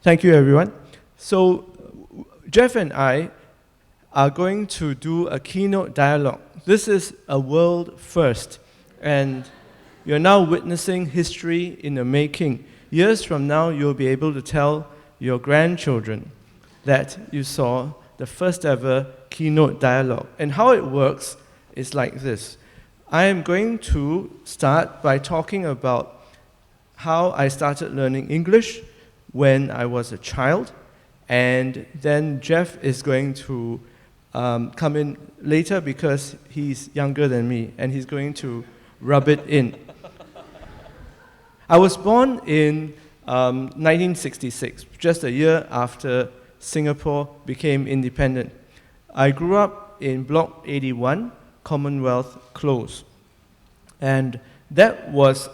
Thank you, everyone. So, Jeff and I are going to do a keynote dialogue. This is a world first, and you're now witnessing history in the making. Years from now, you'll be able to tell your grandchildren that you saw the first ever keynote dialogue. And how it works is like this. I am going to start by talking about how I started learning English when I was a child, and then Jeff is going to come in later because he's younger than me, and he's going to rub it in. I was born in 1966, just a year after Singapore became independent. I grew up in Block 81, Commonwealth Close, and that was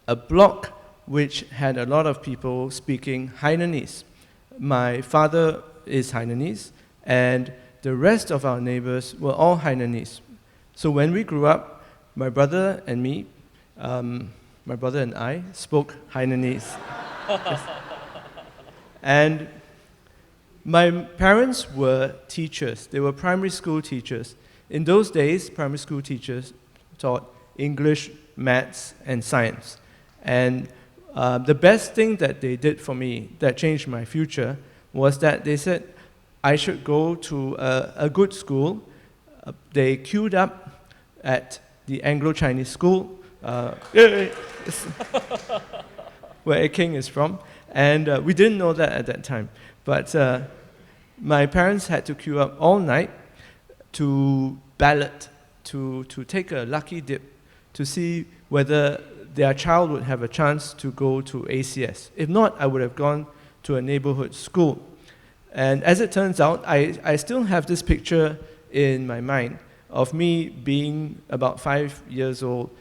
a block which had a lot of people speaking Hainanese. My father is Hainanese, and the rest of our neighbors were all Hainanese. So when we grew up, my brother and I spoke Hainanese. And my parents were teachers. They were primary school teachers. In those days, primary school teachers taught English, maths, and science. And the best thing that they did for me that changed my future was that they said I should go to a good school. They queued up at the Anglo-Chinese school, where King is from, and we didn't know that at that time. But my parents had to queue up all night to ballot, to take a lucky dip, to see whether their child would have a chance to go to ACS. If not, I would have gone to a neighborhood school. And as it turns out, I still have this picture in my mind of me being about 5 years old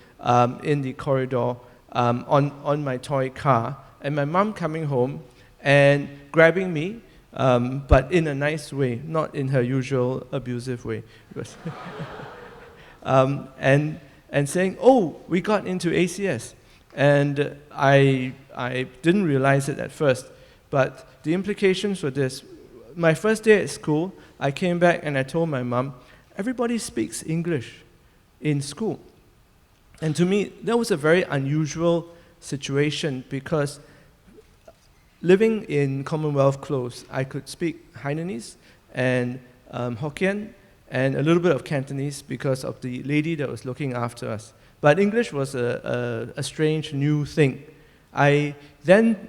in the corridor on my toy car, and my mom coming home and grabbing me, but in a nice way, not in her usual abusive way. And saying, "Oh, we got into ACS." And I didn't realize it at first, but the implications were this. My first day at school, I came back and I told my mom, everybody speaks English in school. And to me, that was a very unusual situation because living in Commonwealth Close, I could speak Hainanese and Hokkien and a little bit of Cantonese because of the lady that was looking after us. But English was a strange new thing. I then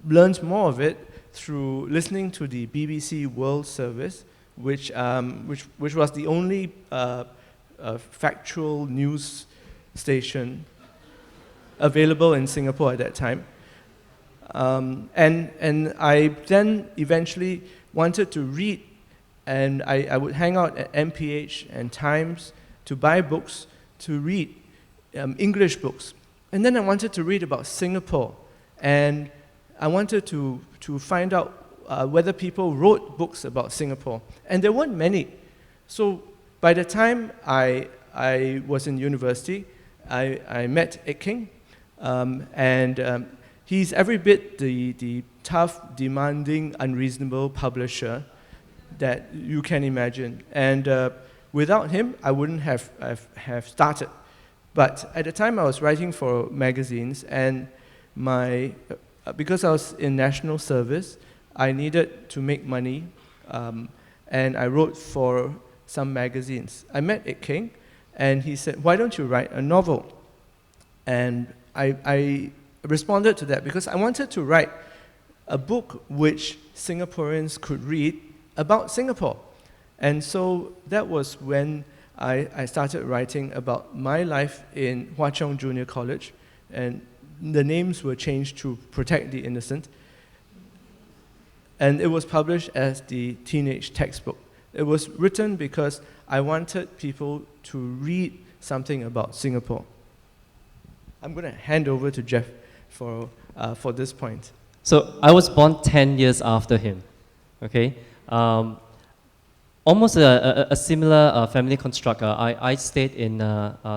learned more of it through listening to the BBC World Service, which was the only factual news station available in Singapore at that time. And I then eventually wanted to read, and I would hang out at MPH and Times to buy books to read, English books. And then I wanted to read about Singapore, and I wanted to find out whether people wrote books about Singapore. And there weren't many. So by the time I was in university, I met King, and he's every bit the tough, demanding, unreasonable publisher that you can imagine. And without him, I wouldn't have started. But at the time, I was writing for magazines, and because I was in national service, I needed to make money, and I wrote for some magazines. I met King, and he said, "Why don't you write a novel?" And I responded to that because I wanted to write a book which Singaporeans could read about Singapore. And so that was when I started writing about my life in Hwa Chong Junior College, and the names were changed to protect the innocent. And it was published as the teenage textbook. It was written because I wanted people to read something about Singapore. I'm going to hand over to Jeff for this point. So I was born 10 years after him, okay? Almost a similar family construct. I stayed in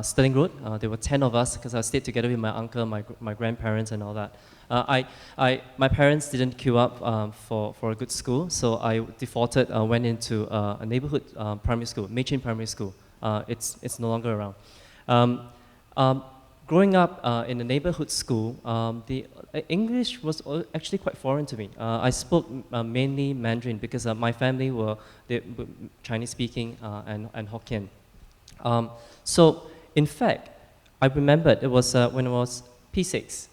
Stirling Road. There were 10 of us because I stayed together with my uncle, my grandparents and all that. My parents didn't queue up for a good school, so I defaulted, went into a neighborhood primary school, Machin Primary School. It's no longer around. Growing up in a neighborhood school, the English was actually quite foreign to me. I spoke mainly Mandarin because my family were Chinese speaking and Hokkien. So in fact, I remembered it was when I was P6.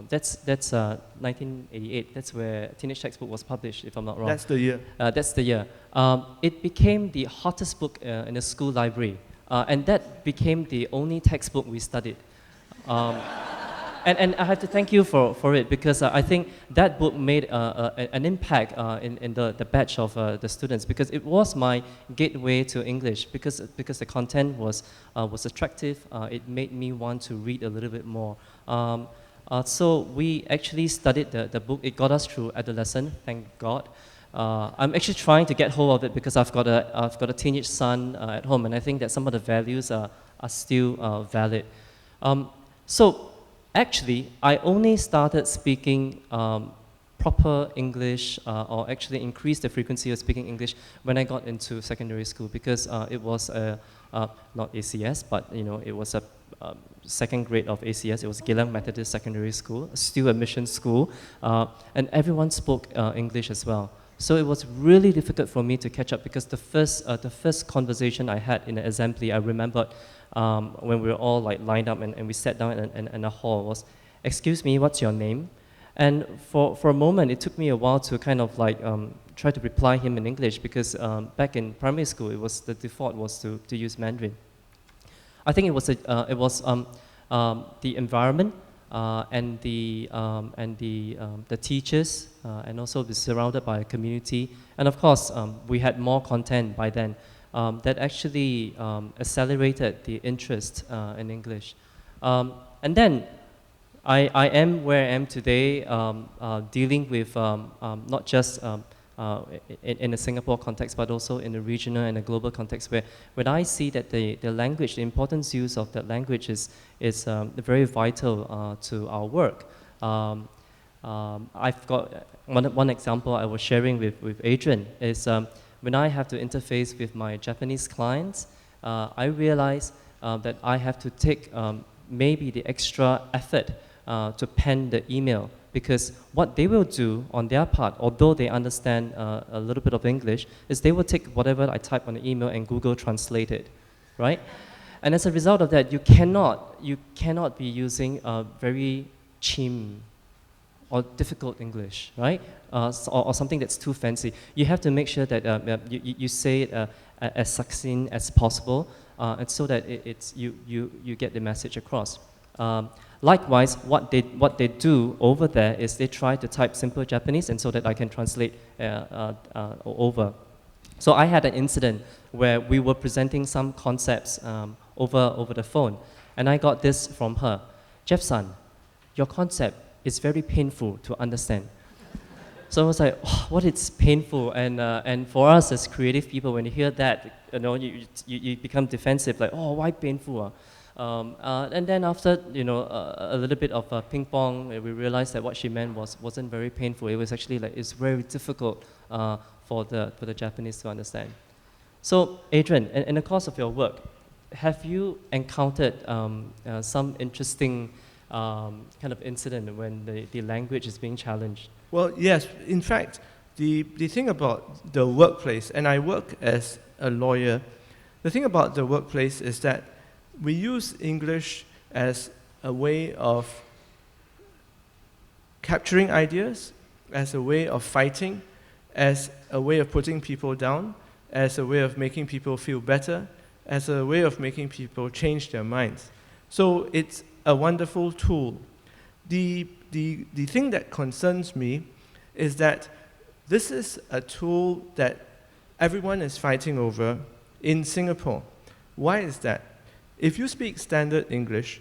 That's 1988. That's where Teenage Textbook was published, if I'm not wrong. That's the year. That's the year. It became the hottest book in the school library, and that became the only textbook we studied. And I have to thank you for it, because I think that book made an impact in the batch of the students, because it was my gateway to English, because the content was attractive. It made me want to read a little bit more. So we actually studied the book. It got us through adolescence, thank God. I'm actually trying to get hold of it because I've got a teenage son at home, and I think that some of the values are still valid. So actually, I only started speaking proper English, or actually increased the frequency of speaking English when I got into secondary school, because it was not ACS, but it was a second grade of ACS. It was Geylang Methodist Secondary School, still a mission school, and everyone spoke English as well. So it was really difficult for me to catch up, because the first conversation I had in the assembly, I remembered when we were all lined up and we sat down in a hall, was, "Excuse me, what's your name?" And for a moment, it took me a while to kind of try to reply him in English, because back in primary school, the default was to use Mandarin. I think it was the environment and the teachers, and also be surrounded by a community, and of course we had more content by then. That actually accelerated the interest in English. And then I am where I am today, dealing with not just in a Singapore context, but also in a regional and a global context, where when I see that the language, the importance use of that language is very vital to our work. I've got one example I was sharing with Adrian is, when I have to interface with my Japanese clients, I realize that I have to take maybe the extra effort to pen the email, because what they will do on their part, although they understand a little bit of English, is they will take whatever I type on the email and Google translate it, right? And as a result of that, you cannot be using very chim or difficult English, right? Or something that's too fancy. You have to make sure that you say it as succinct as possible, and so that you get the message across. Likewise, what they do over there is they try to type simple Japanese, and so that I can translate over. So I had an incident where we were presenting some concepts over the phone, and I got this from her: "Jeff-san, your concept is very painful to understand." So I was like, oh, what is painful? And for us as creative people, when you hear that, you become defensive, like, oh, why painful? And then after a little bit of ping pong, we realized that what she meant wasn't very painful. It was actually it's very difficult for the Japanese to understand. So Adrian, in the course of your work, have you encountered some interesting kind of incident when the language is being challenged? Well, yes. In fact, the thing about the workplace, and I work as a lawyer, the thing about the workplace is that we use English as a way of capturing ideas, as a way of fighting, as a way of putting people down, as a way of making people feel better, as a way of making people change their minds. So it's a wonderful tool. The thing that concerns me is that this is a tool that everyone is fighting over in Singapore. Why is that? If you speak standard English,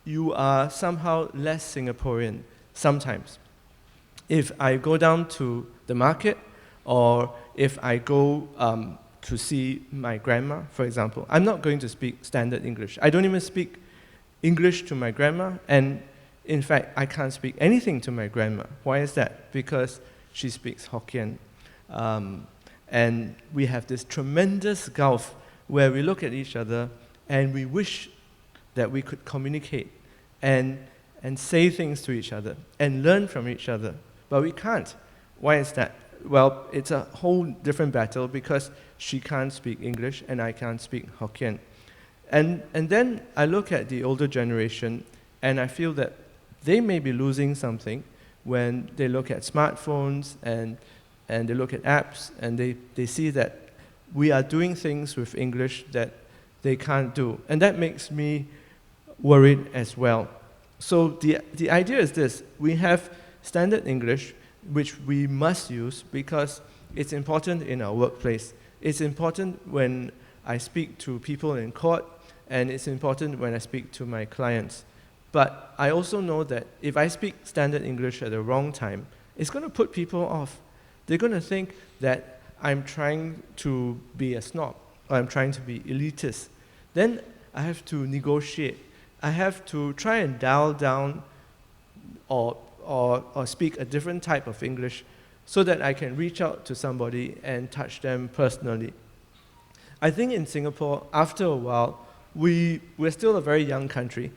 you are somehow less Singaporean sometimes. If I go down to the market, or if I go to see my grandma, for example, I'm not going to speak standard English. I don't even speak English to my grandma, and In fact, I can't speak anything to my grandma. Why is that? Because she speaks Hokkien. And we have this tremendous gulf where we look at each other and we wish that we could communicate and say things to each other and learn from each other. But we can't. Why is that? Well, it's a whole different battle because she can't speak English and I can't speak Hokkien. And then I look at the older generation and I feel that they may be losing something when they look at smartphones and they look at apps and they see that we are doing things with English that they can't do. And that makes me worried as well. So the idea is this: we have standard English, which we must use because it's important in our workplace. It's important when I speak to people in court, and it's important when I speak to my clients. But I also know that if I speak standard English at the wrong time, it's going to put people off. They're going to think that I'm trying to be a snob or I'm trying to be elitist. Then I have to negotiate. I have to try and dial down or speak a different type of English so that I can reach out to somebody and touch them personally. I think in Singapore, after a while, we're still a very young country.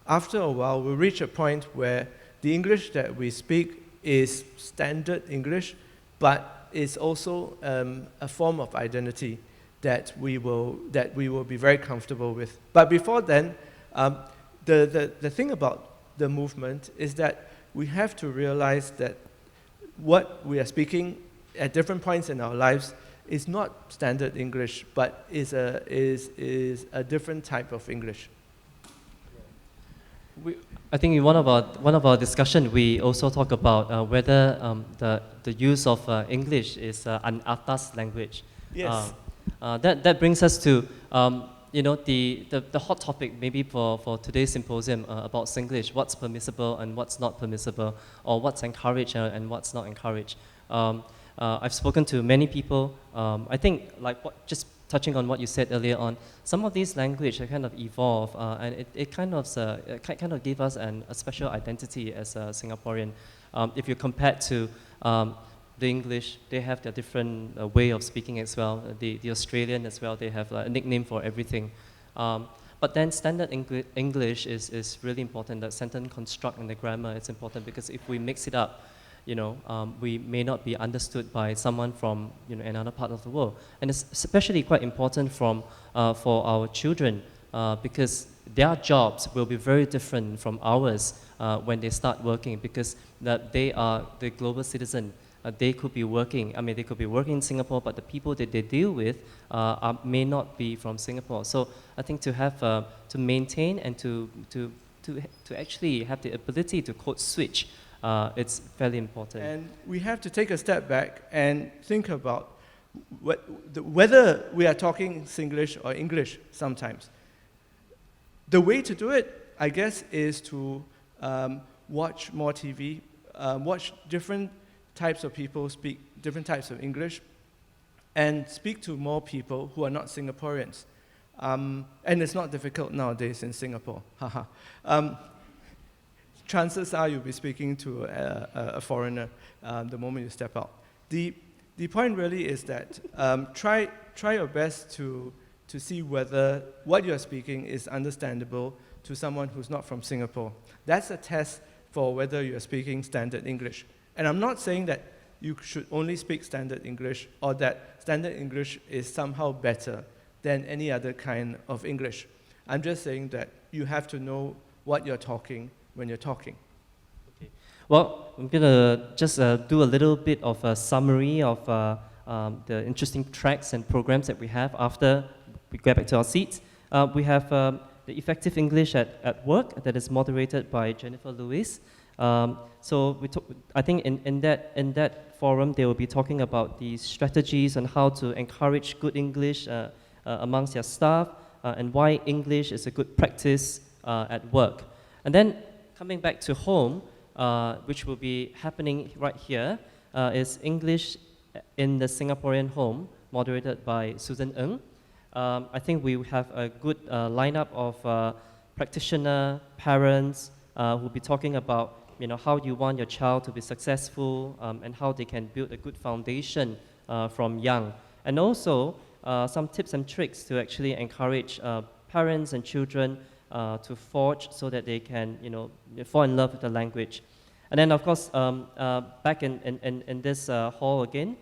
After a while, we'll reach a point where the English that we speak is standard English, but it's also a form of identity that we will be very comfortable with. But before then, the thing about the movement is that we have to realize that what we are speaking at different points in our lives is not standard English, but is a different type of English. I think in one of our discussion, we also talk about whether the use of English is an atas language. Yes. That brings us to the hot topic maybe for today's symposium about Singlish. What's permissible and what's not permissible, or what's encouraged and what's not encouraged. I've spoken to many people. I think just touching on what you said earlier on, some of these language kind of evolve, and it kind of give us a special identity as a Singaporean. If you compare to the English, they have their different way of speaking as well. The Australian as well, they have a nickname for everything. But then standard English is really important. The sentence construct and the grammar is important because if we mix it up, we may not be understood by someone from another part of the world. And it's especially quite important for our children because their jobs will be very different from ours when they start working because they are the global citizen. They could be working in Singapore, but the people that they deal with may not be from Singapore. So I think to have to maintain and to actually have the ability to code switch, it's fairly important. And we have to take a step back and think about whether we are talking Singlish or English sometimes. The way to do it, I guess, is to watch more TV, watch different types of people speak different types of English, and speak to more people who are not Singaporeans. And it's not difficult nowadays in Singapore. Chances are you'll be speaking to a foreigner the moment you step out. The point really is that try your best to see whether what you're speaking is understandable to someone who's not from Singapore. That's a test for whether you're speaking standard English. And I'm not saying that you should only speak standard English or that standard English is somehow better than any other kind of English. I'm just saying that you have to know what you're talking when you're talking. Okay. Well, I'm going to just do a little bit of a summary of the interesting tracks and programs that we have after we get back to our seats. We have the Effective English at Work that is moderated by Jennifer Lewis. So I think in that forum, they will be talking about the strategies on how to encourage good English amongst their staff and why English is a good practice at work. And then coming back to home, which will be happening right here, is English in the Singaporean Home, moderated by Susan Ng. I think we have a good lineup of practitioner, parents, who'll be talking about how you want your child to be successful and how they can build a good foundation from young. And also some tips and tricks to actually encourage parents and children to forge so that they can fall in love with the language. And then, of course, back in this hall again,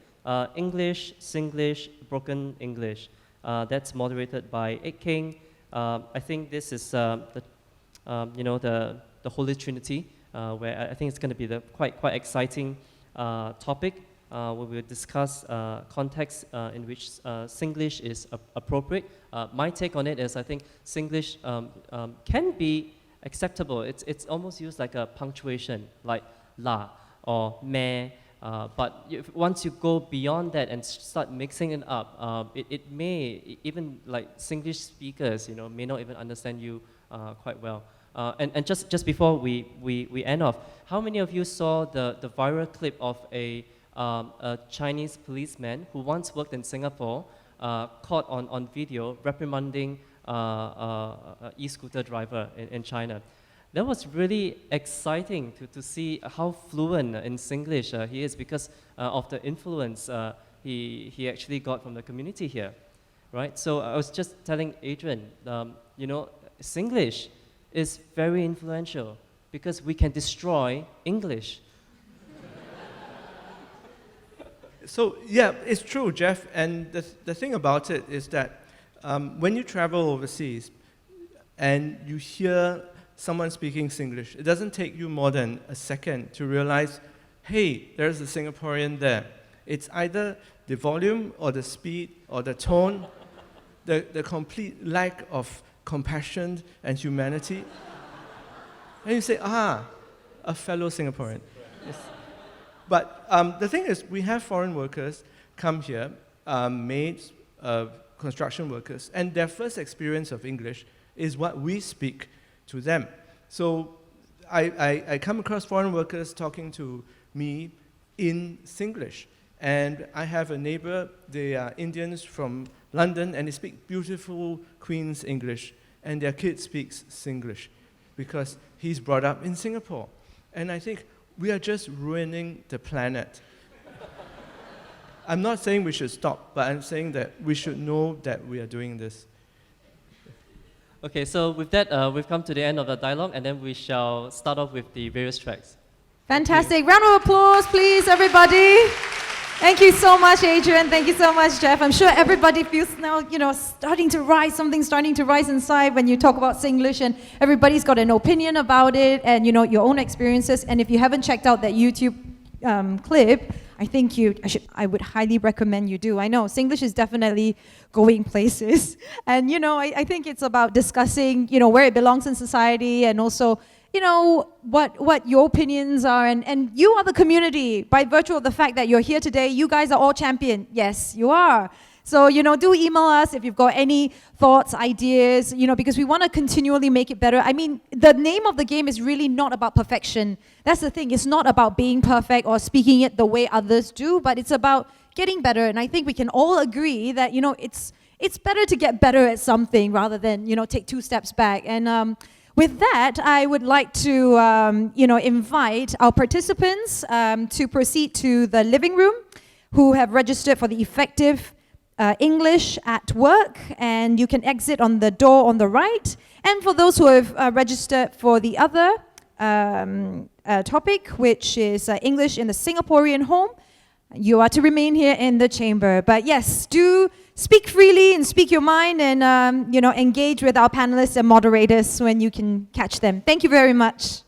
English, Singlish, broken English. That's moderated by Ek King. I think this is the Holy Trinity, where I think it's going to be the quite exciting topic where we'll discuss context in which Singlish is appropriate. My take on it is I think Singlish can be acceptable. It's almost used like a punctuation, like la or meh. But once you go beyond that and start mixing it up, it may even like Singlish speakers, may not even understand you quite well. And just before we end off, how many of you saw the viral clip of a Chinese policeman who once worked in Singapore, caught on video reprimanding e-scooter driver in China? That was really exciting to see how fluent in Singlish he is because of the influence he actually got from the community here, right? So I was just telling Adrian, Singlish is very influential because we can destroy English. So yeah, it's true, Jeff. And the thing about it is that when you travel overseas and you hear someone speaking Singlish, it doesn't take you more than a second to realize, hey, there's a Singaporean there. It's either the volume or the speed or the tone, the complete lack of compassion and humanity. And you say, a fellow Singaporean. Yes. But the thing is, we have foreign workers come here, maids, construction workers, and their first experience of English is what we speak to them. So I come across foreign workers talking to me in Singlish. And I have a neighbor, they are Indians from London, and they speak beautiful Queen's English, and their kid speaks Singlish because he's brought up in Singapore. And I think we are just ruining the planet. I'm not saying we should stop, but I'm saying that we should know that we are doing this. Okay, so with that, we've come to the end of the dialogue, and then we shall start off with the various tracks. Fantastic. Round of applause, please, everybody. Thank you so much, Adrian. Thank you so much, Jeff. I'm sure everybody feels now, something's starting to rise inside when you talk about Singlish, and everybody's got an opinion about it and, your own experiences. And if you haven't checked out that YouTube clip, I think I would highly recommend you do. I know Singlish is definitely going places. And, I think it's about discussing, where it belongs in society and also, what your opinions are. And you are the community. By virtue of the fact that you're here today, you guys are all champion. Yes, you are. So, do email us if you've got any thoughts, ideas, because we want to continually make it better. I mean, the name of the game is really not about perfection. That's the thing. It's not about being perfect or speaking it the way others do, but it's about getting better. And I think we can all agree that, it's better to get better at something rather than, take two steps back. And with that, I would like to, invite our participants to proceed to the living room who have registered for the effective English at work, and you can exit on the door on the right. And for those who have registered for the other topic, which is English in the Singaporean home, you are to remain here in the chamber. But yes, do speak freely and speak your mind and engage with our panelists and moderators when you can catch them. Thank you very much.